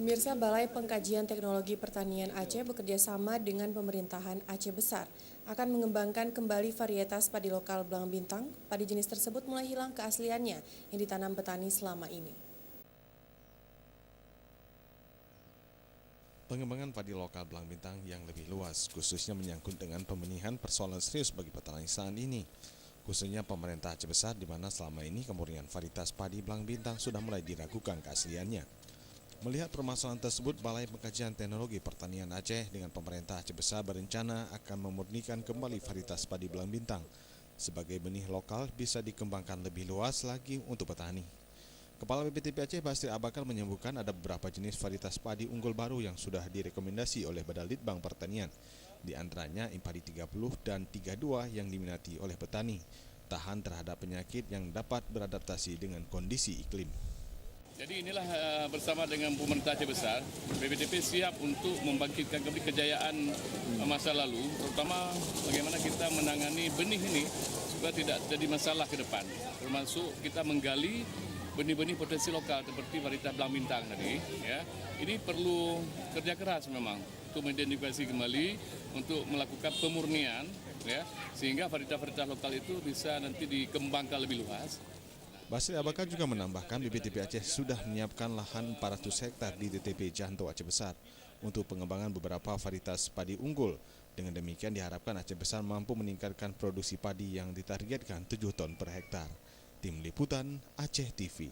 Pemirsa, Balai Pengkajian Teknologi Pertanian Aceh bekerja sama dengan pemerintahan Aceh Besar akan mengembangkan kembali varietas padi lokal Belang Bintang. Padi jenis tersebut mulai hilang keasliannya yang ditanam petani selama ini. Pengembangan padi lokal Belang Bintang yang lebih luas, khususnya menyangkut dengan pembenihan persoalan serius bagi petani saat ini. Khususnya pemerintah Aceh Besar, di mana selama ini kemurnian varietas padi Belang Bintang sudah mulai diragukan keasliannya. Melihat permasalahan tersebut, Balai Pengkajian Teknologi Pertanian Aceh dengan pemerintah Aceh Besar berencana akan memurnikan kembali varietas padi Belang Bintang. Sebagai benih lokal bisa dikembangkan lebih luas lagi untuk petani. Kepala BPTP Aceh Basri Abakar menyebutkan ada beberapa jenis varietas padi unggul baru yang sudah direkomendasi oleh Badan Litbang Pertanian. Di antaranya Impari 30 dan 32 yang diminati oleh petani, tahan terhadap penyakit yang dapat beradaptasi dengan kondisi iklim. Jadi inilah bersama dengan pemerintah Aceh Besar, BPTP siap untuk membangkitkan kembali kejayaan masa lalu, terutama bagaimana kita menangani benih ini supaya tidak jadi masalah ke depan. Termasuk kita menggali benih-benih potensi lokal seperti varietas Belang Bintang tadi. Ya, ini perlu kerja keras memang untuk mengidentifikasi kembali, untuk melakukan pemurnian, ya, sehingga varietas-varietas lokal itu bisa nanti dikembangkan lebih luas. Basri Abakar juga menambahkan BPTP Aceh sudah menyiapkan lahan 400 hektar di DTP Janto Aceh Besar untuk pengembangan beberapa varietas padi unggul. Dengan demikian diharapkan Aceh Besar mampu meningkatkan produksi padi yang ditargetkan 7 ton per hektar. Tim Liputan Aceh TV.